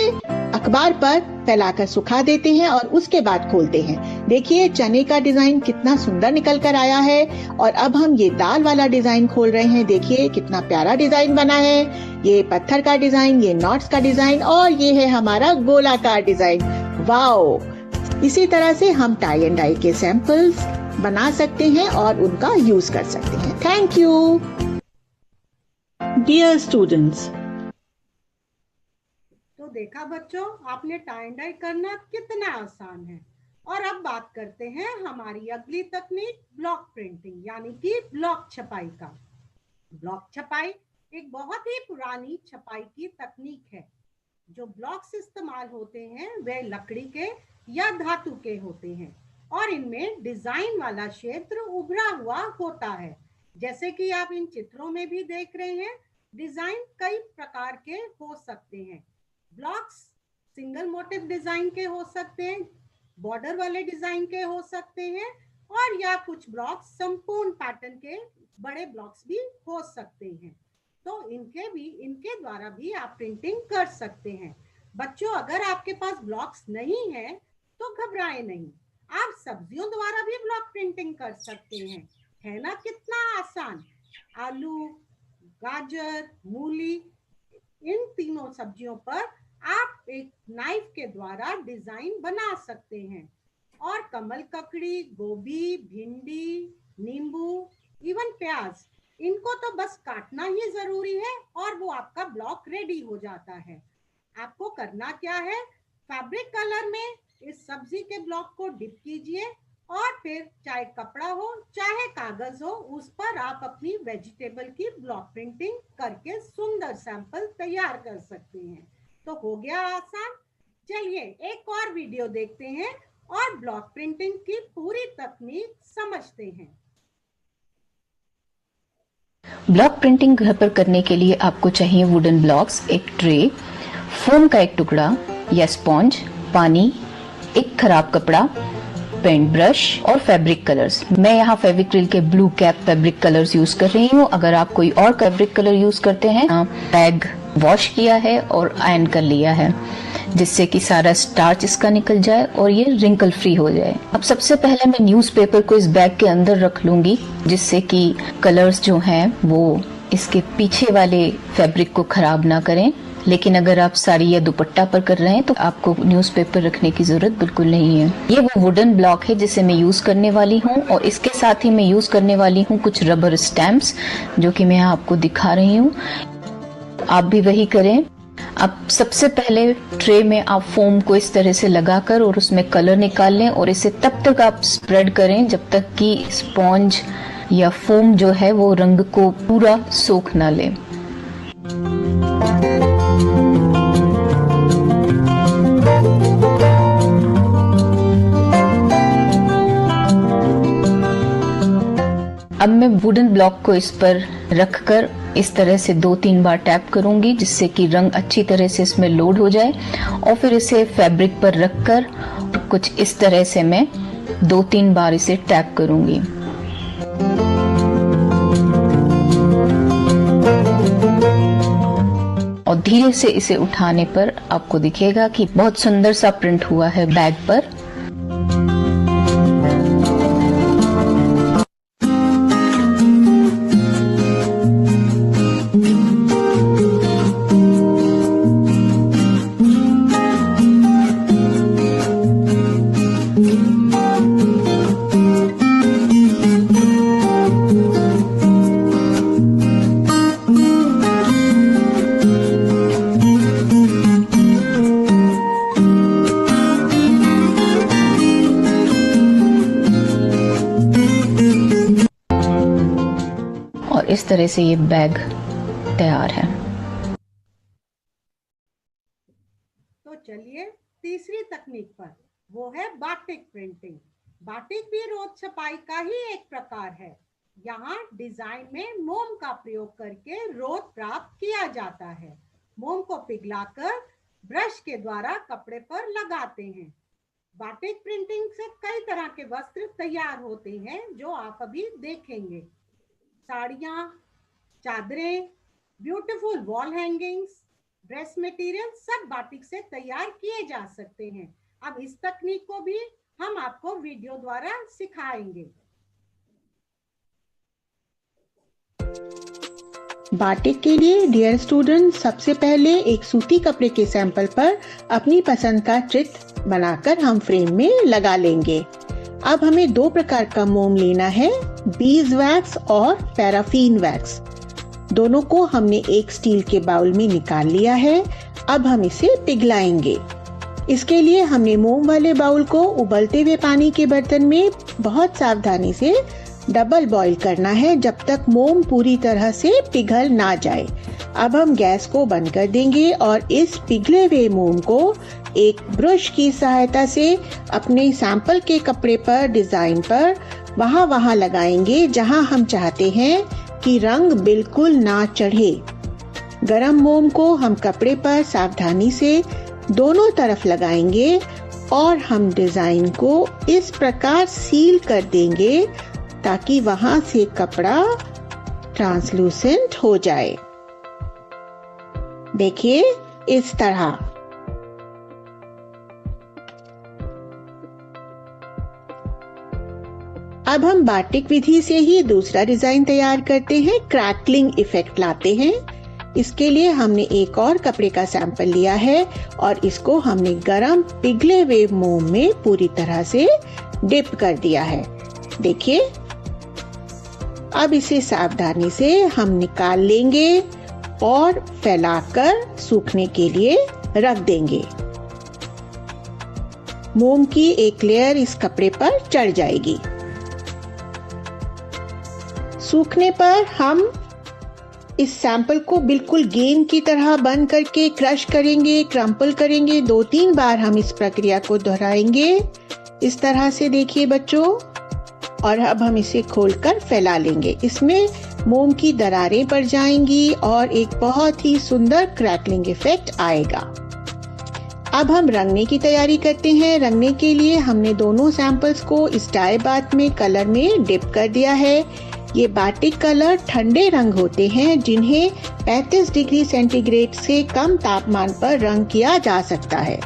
अखबार पर फैलाकर सुखा देते हैं और उसके बाद खोलते हैं। देखिए चने का डिजाइन कितना सुंदर निकल कर आया है। और अब हम ये दाल वाला डिजाइन खोल रहे हैं। देखिए कितना प्यारा डिजाइन बना है। ये पत्थर का डिजाइन, ये नॉट्स का डिजाइन और ये है हमारा गोलाकार डिजाइन। वाओ! इसी तरह से हम टाई एंड डाई के सैंपल्स बना सकते हैं और उनका यूज कर सकते हैं। Thank you. डियर स्टूडेंट्स, तो देखा बच्चों, आपने टाई एंड डाई करना कितना आसान है। और अब बात करते हैं हमारी अगली तकनीक ब्लॉक प्रिंटिंग यानी कि ब्लॉक छपाई का। ब्लॉक छपाई एक बहुत ही पुरानी छपाई की तकनीक है। जो ब्लॉक्स इस्तेमाल होते हैं वे लकड़ी के या धातु के होते हैं और इनमें डिजाइन वाला क्षेत्र उभरा हुआ होता है। जैसे कि आप इन चित्रों में भी देख रहे हैं, डिजाइन कई प्रकार के हो सकते हैं। ब्लॉक्स सिंगल मोटिव डिजाइन के हो सकते हैं, बॉर्डर वाले डिजाइन के हो सकते हैं और या कुछ ब्लॉक्स संपूर्ण पैटर्न के बड़े ब्लॉक्स भी हो सकते हैं। तो इनके द्वारा भी आप प्रिंटिंग कर सकते हैं। बच्चों, अगर आपके पास ब्लॉक्स नहीं है तो घबराएं नहीं, आप सब्जियों द्वारा भी ब्लॉक प्रिंटिंग कर सकते हैं। है ना कितना आसान। आलू, गाजर, मूली, इन तीनों सब्जियों पर आप एक नाइफ के द्वारा डिजाइन बना सकते हैं। और कमल ककड़ी, गोभी, भिंडी, नींबू, इवन प्याज, इनको तो बस काटना ही जरूरी है और वो आपका ब्लॉक रेडी हो जाता है। आपको करना क्या है, फैब्रिक कलर में इस सब्जी के ब्लॉक को डिप कीजिए और फिर चाहे कपड़ा हो चाहे कागज हो, उस पर आप अपनी वेजिटेबल की ब्लॉक प्रिंटिंग करके सुंदर सैंपल तैयार कर सकते हैं। तो हो गया आसान। चलिए एक और वीडियो देखते हैं और ब्लॉक प्रिंटिंग की पूरी तकनीक समझते हैं। ब्लॉक प्रिंटिंग घर पर करने के लिए आपको चाहिए वुडन ब्लॉक्स, एक ट्रे, फोम का एक टुकड़ा या स्पॉन्ज, पानी, एक खराब कपड़ा, पेंट ब्रश और फैब्रिक कलर्स। मैं यहाँ फेविक्रिल के blue cap fabric colours use कर रही हूँ। अगर आप कोई और फैब्रिक कलर यूज करते हैं, टैग, वॉश किया है और आयरन कर लिया है, जिससे कि सारा स्टार्च इसका निकल जाए और ये रिंकल फ्री हो जाए। अब सबसे पहले मैं न्यूज़पेपर को इस बैग के अंदर रख लूंगी, जिससे कि कलर्स जो हैं वो इसके पीछे वाले फैब्रिक को खराब ना करें। लेकिन अगर आप साड़ी या दुपट्टा पर कर रहे हैं तो आपको न्यूज़पेपर रखने की जरूरत बिल्कुल नहीं है। ये वो वुडन ब्लॉक है जिसे मैं यूज करने वाली हूँ, और इसके साथ ही मैं यूज करने वाली हूँ कुछ रबर स्टैम्प्स, जो कि मैं आपको दिखा रही हूँ। आप भी वही करें। अब सबसे पहले ट्रे में आप फोम को इस तरह से लगाकर और उसमें कलर निकाल लें, और इसे तब तक आप स्प्रेड करें जब तक कि स्पॉन्ज या फोम जो है वो रंग को पूरा सोख ना ले। अब मैं वुडन ब्लॉक को इस पर रखकर इस तरह से 2-3 बार टैप करूंगी, जिससे कि रंग अच्छी तरह से इसमें लोड हो जाए, और फिर इसे फैब्रिक पर रखकर कुछ इस तरह से मैं 2-3 बार इसे टैप करूंगी। और धीरे से इसे उठाने पर आपको दिखेगा कि बहुत सुंदर सा प्रिंट हुआ है बैग पर। इस तरह से ये बैग तैयार है। तो चलिए तीसरी तकनीक पर, वो है बाटिक प्रिंटिंग। बाटिक भी रोज छपाई का ही एक प्रकार है। यहाँ डिजाइन में मोम का प्रयोग करके रोज प्राप्त किया जाता है। मोम को पिघलाकर ब्रश के द्वारा कपड़े पर लगाते हैं। बाटिक प्रिंटिंग से कई तरह के वस्त्र तैयार होते हैं, जो आप अभी देखेंगे। साड़ियाँ, चादरें, beautiful wall hangings, dress material सब बाटिक से तैयार किए जा सकते हैं। अब इस तकनीक को भी हम आपको वीडियो द्वारा सिखाएंगे। बाटिक के लिए डियर स्टूडेंट, सबसे पहले एक सूती कपड़े के सैंपल पर अपनी पसंद का चित्र बनाकर हम फ्रेम में लगा लेंगे। अब हमें 2 प्रकार का मोम लेना है, बीज वैक्स और पैराफिन वैक्स। दोनों को हमने एक स्टील के बाउल में निकाल लिया है। अब हम इसे पिघलाएंगे। इसके लिए हमने मोम वाले बाउल को उबलते हुए पानी के बर्तन में बहुत सावधानी से डबल बॉईल करना है, जब तक मोम पूरी तरह से पिघल ना जाए। अब हम गैस को बंद कर देंगे और इस पिघले हुए मोम को एक ब्रश की सहायता से अपने सैंपल के कपड़े पर, डिजाइन पर वहां लगाएंगे जहां हम चाहते हैं कि रंग बिल्कुल ना चढ़े। गरम मोम को हम कपड़े पर सावधानी से दोनों तरफ लगाएंगे और हम डिजाइन को इस प्रकार सील कर देंगे ताकि वहां से कपड़ा ट्रांसलूसेंट हो जाए। देखिए इस तरह। अब हम बाटिक विधि से ही दूसरा डिजाइन तैयार करते हैं, क्रैकलिंग इफेक्ट लाते हैं। इसके लिए हमने एक और कपड़े का सैंपल लिया है और इसको हमने गरम पिघले हुए मोम में पूरी तरह से डिप कर दिया है। देखिए, अब इसे सावधानी से हम निकाल लेंगे और फैलाकर सूखने के लिए रख देंगे। मोम की एक लेयर इस कपड़े पर चढ़ जाएगी। सूखने पर हम इस सैंपल को बिल्कुल गेंद की तरह बंद करके क्रश करेंगे, क्रम्पल करेंगे। 2-3 बार हम इस प्रक्रिया को दोहराएंगे। इस तरह से देखिए बच्चों। और अब हम इसे खोलकर फैला लेंगे। इसमें मोम की दरारें पड़ जाएंगी और एक बहुत ही सुंदर क्रैकलिंग इफेक्ट आएगा। अब हम रंगने की तैयारी करते हैं। रंगने के लिए हमने दोनों सैंपल्स को इस डाई बाथ में कलर में डिप कर दिया है। ये बाटिक कलर ठंडे रंग होते हैं जिन्हें 35 डिग्री सेंटीग्रेड से कम तापमान पर रंग किया जा सकता है।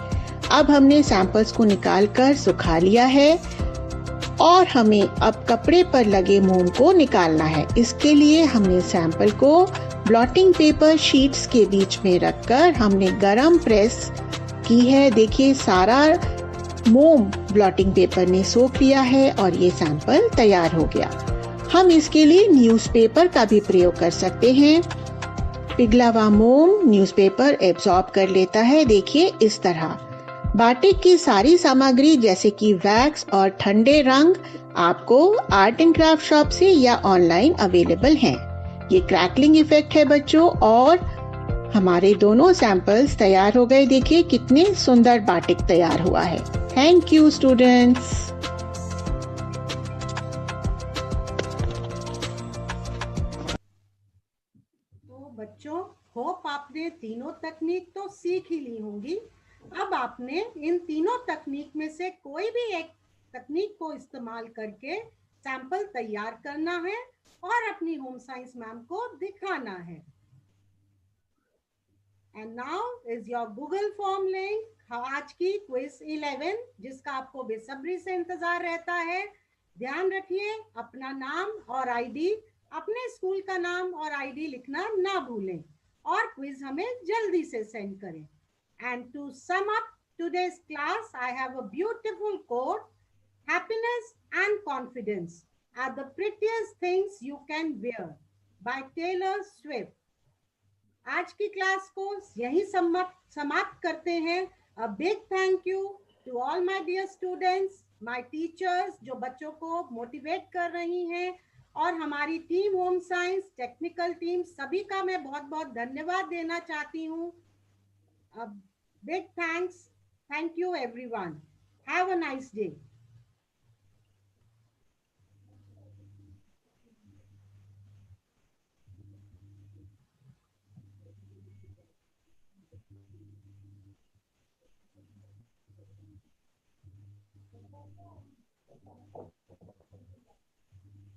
अब हमने सैंपल्स को निकालकर सुखा लिया है और हमें अब कपड़े पर लगे मोम को निकालना है। इसके लिए हमने सैंपल को ब्लॉटिंग पेपर शीट्स के बीच में रखकर हमने गरम प्रेस की है। देखिए सारा मोम ब्लॉटिंग पेपर ने सोख लिया है और ये सैंपल तैयार हो गया। हम इसके लिए न्यूज़पेपर का भी प्रयोग कर सकते हैं। पिघला हुआ मोम न्यूज़पेपर एब्जॉर्ब कर लेता है। देखिए इस तरह बाटिक की सारी सामग्री जैसे कि वैक्स और ठंडे रंग आपको आर्ट एंड क्राफ्ट शॉप से या ऑनलाइन अवेलेबल हैं। ये क्रैकलिंग इफेक्ट है बच्चों और हमारे दोनों सैंपल्स तैयार हो गए। देखिए कितने सुंदर बाटिक तैयार हुआ है। Thank you students. तो बच्चों होप आपने तीनों तकनीक तो सीख ही ली होंगी। अब आपने इन तीनों तकनीक में से कोई भी एक तकनीक को इस्तेमाल करके सैंपल तैयार करना है और अपनी होम साइंस मैम को दिखाना है। And now is your Google form link आज की क्विज 11 जिसका आपको बेसब्री से इंतजार रहता है। ध्यान रखिए अपना नाम और आईडी, अपने स्कूल का नाम और आईडी लिखना ना भूलें और क्विज हमें जल्दी से सेंड करें। And to sum up today's class, I have a beautiful quote. Happiness and confidence are the prettiest things you can wear by Taylor Swift. आज की क्लास को यहीं समाप्त करते हैं। A big thank you to all my dear students, my teachers जो बच्चों को मोटिवेट कर रही हैं और हमारी team home science technical team सभी का मैं बहुत बहुत धन्यवाद देना चाहती हूँ। Big thanks. Thank you, everyone. Have a nice day.